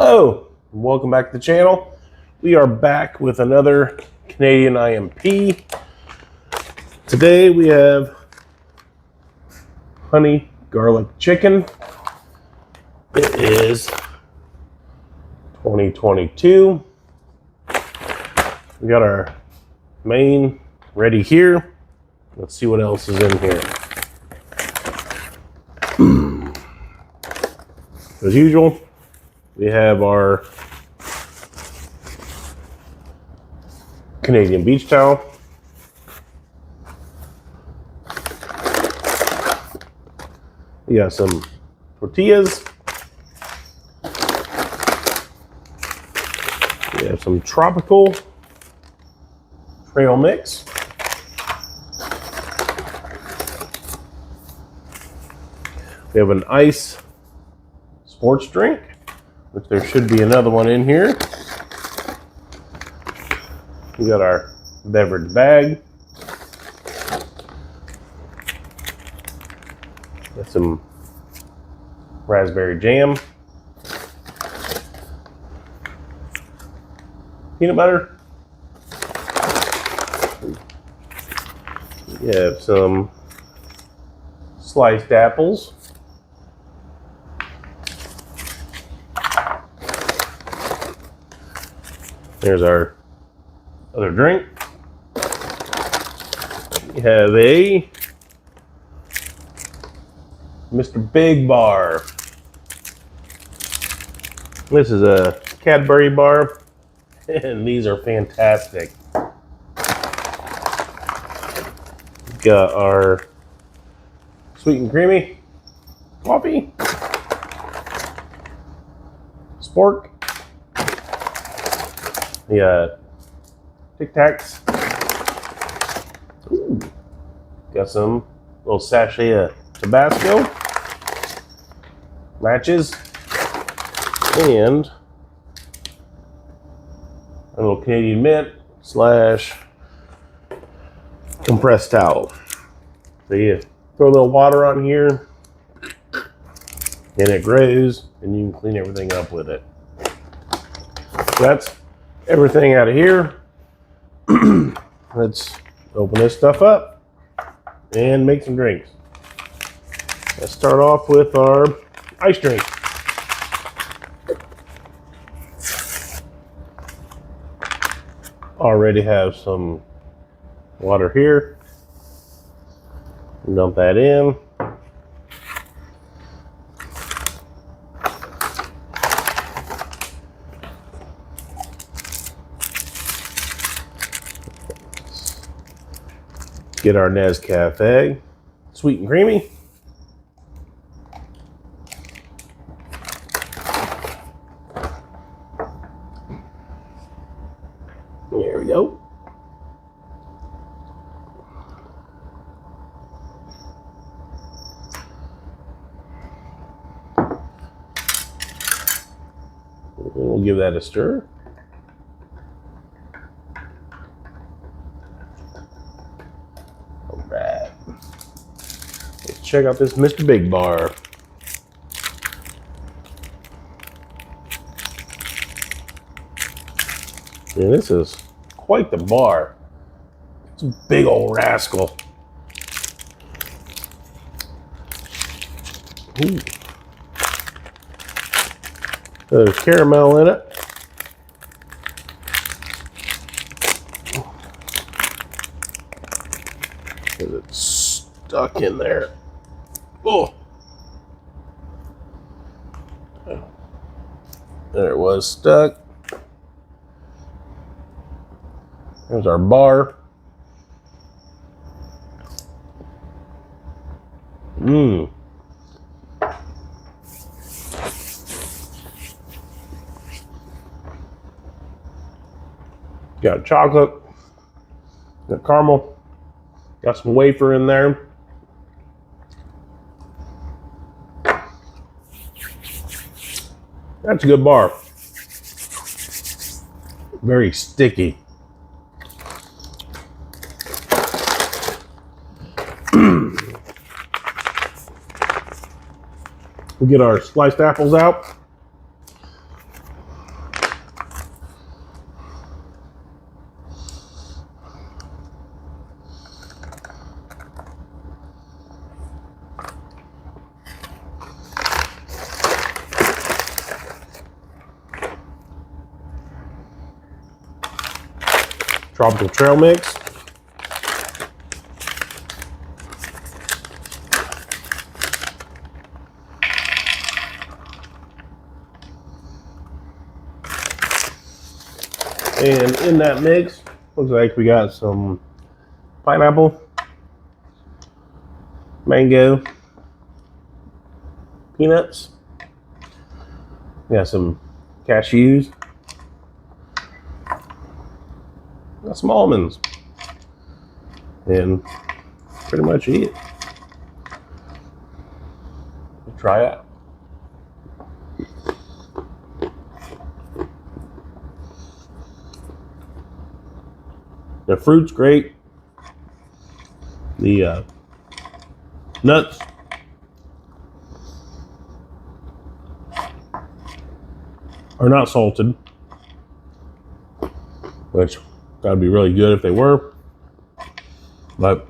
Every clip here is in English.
Hello, and welcome back to the channel. We are back with another Canadian IMP. Today we have honey garlic chicken. It is 2022. We got our main ready here. Let's see what else is in here. As usual, we have our Canadian beach towel. We got some tortillas. We have some tropical trail mix. We have an ice sports drink, which there should be another one in here. We got our beverage bag. Got some raspberry jam. Peanut butter. We have some sliced apples. There's our other drink. We have a Mr. Big Bar. This is a Cadbury bar, and these are fantastic. We've got our sweet and creamy coffee, spork. Yeah, Tic Tacs. Ooh. Got some little sachet of Tabasco, matches, and a little Canadian mint / compressed towel. So you throw a little water on here, and it grows, and you can clean everything up with it. So that's everything out of here. Let's open this stuff up and make some drinks. Let's start off with our ice drink. Already have some water here. Dump that in. Get our Nescafe, sweet and creamy. There we go. We'll give that a stir. Let's check out this Mr. Big Bar. Yeah, this is quite the bar. It's a big old rascal. Ooh. There's caramel in it. It's stuck in there. Oh, there it was, stuck. There's our bar. Got chocolate, got caramel, got some wafer in there. That's a good bar. Very sticky. We'll get our sliced apples out. tropical trail mix. And in that mix, looks like we got some pineapple, mango, peanuts. We got some cashews, got some almonds, and pretty much it. Try it. The fruit's great. The nuts are not salted, which that'd be really good if they were. But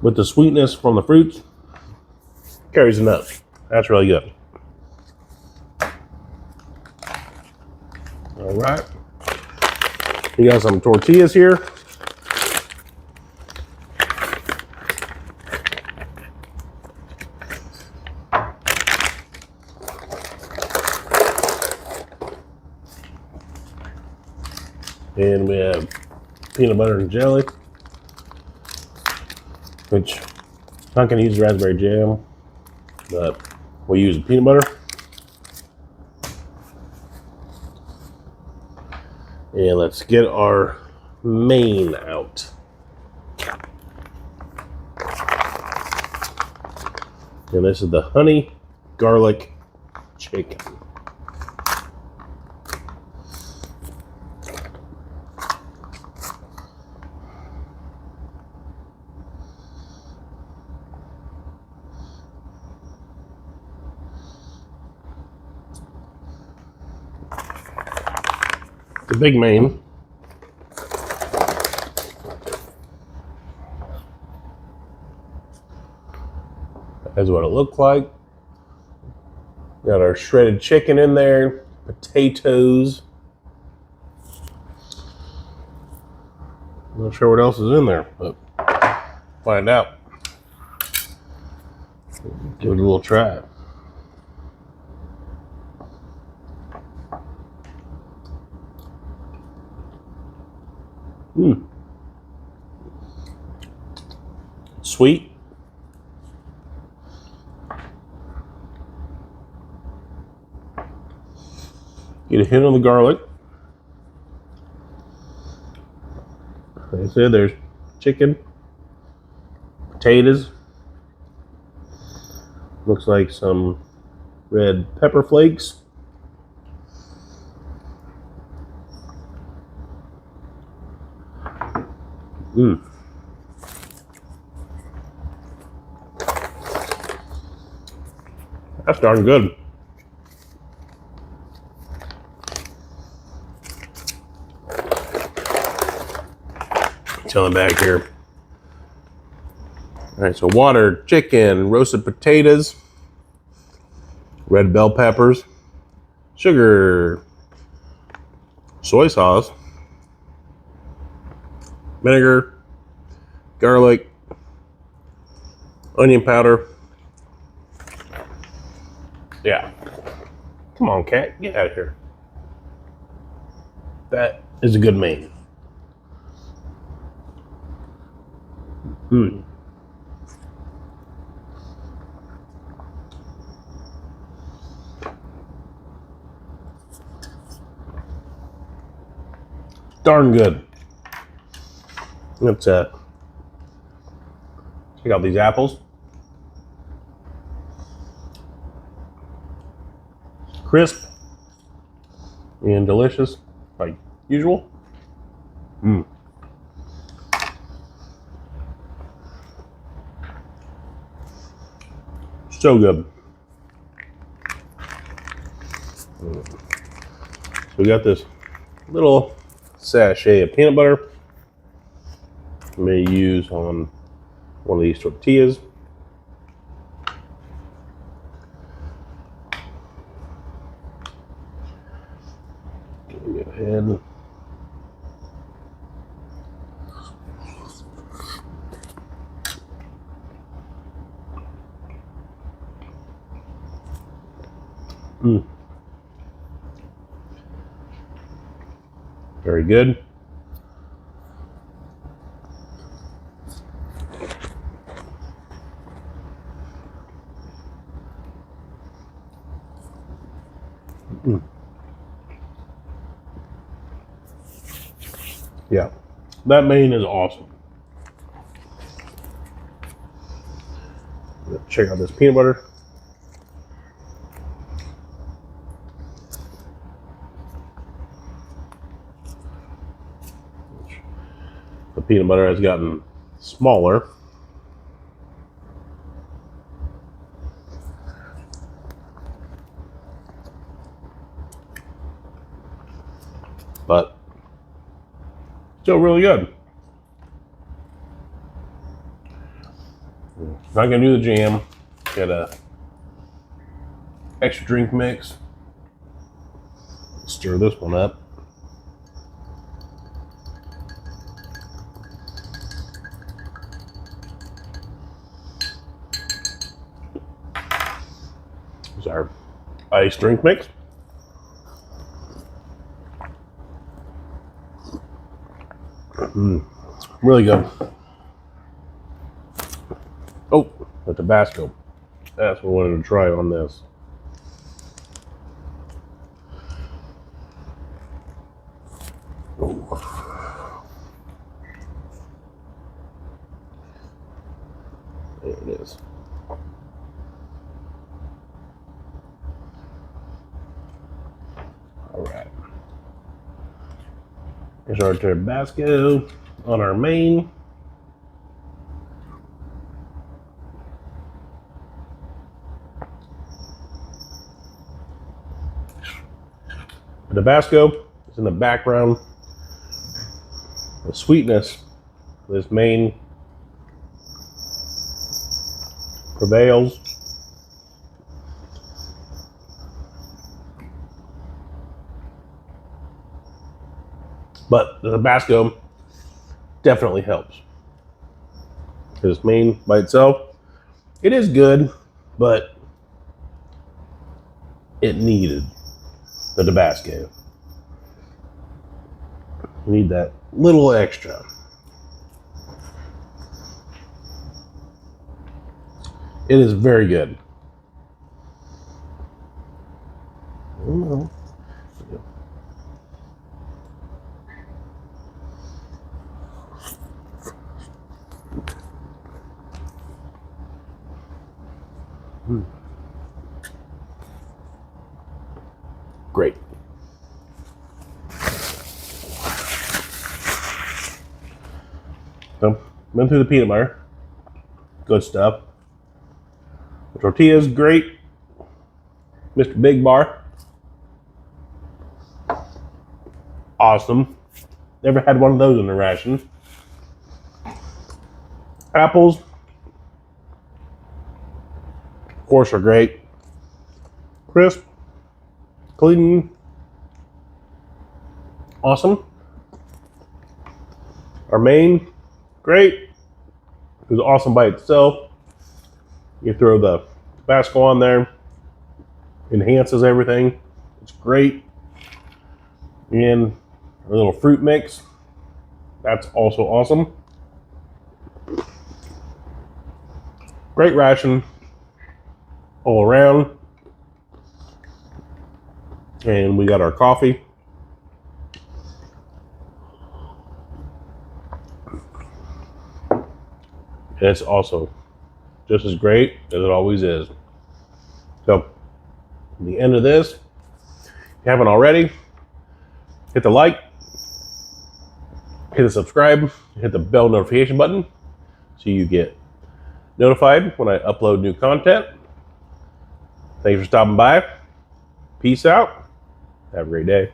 with the sweetness from the fruits, carries the nuts. That's really good. All right. We got some tortillas here. And we have peanut butter and jelly, which I'm not going to use raspberry jam, but we'll use peanut butter. And let's get our main out. And this is the honey garlic chicken. The big main. That's what it looked like. Got our shredded chicken in there, potatoes. Not sure what else is in there, but find out. Give it a little try. Sweet. Get a hint of the garlic. Like I said, there's chicken, potatoes. Looks like some red pepper flakes. That's darn good. Chilling back here. All right, so water, chicken, roasted potatoes, red bell peppers, sugar, soy sauce, vinegar, garlic, onion powder. Yeah. Come on, cat. Get out of here. That is a good main. Darn good. Let's check out these apples. Crisp and delicious, like usual. So good. So we got this little sachet of peanut butter. I may use on one of these tortillas. Go ahead. Mm. Very good. Mm. Yeah, that main is awesome. Check out this peanut butter. The peanut butter has gotten smaller. But still really good. Not gonna do the jam. Get a extra drink mix. Stir this one up. Here's our ice drink mix. Really good. Oh, the Tabasco. That's what I wanted to try on this. Oh. There it is. All right. Here's our Tabasco on our main. The Tabasco is in the background. The sweetness of this main prevails. But the Tabasco definitely helps. This main by itself, it is good, but it needed the Tabasco. You need that little extra. It is very good. Great. So, went through the peanut butter. Good stuff. The tortilla is great. Mr. Big Bar. Awesome. Never had one of those in the ration. Apples, of course, are great. Crisp, clean, awesome. Our main, great. It was awesome by itself. You throw the Tabasco on there, enhances everything. It's great. And our little fruit mix, that's also awesome. Great ration all around. And we got our coffee. And it's also just as great as it always is. So, at the end of this, if you haven't already, hit the like, hit the subscribe, hit the bell notification button so you get notified when I upload new content. Thanks for stopping by. Peace out. Have a great day.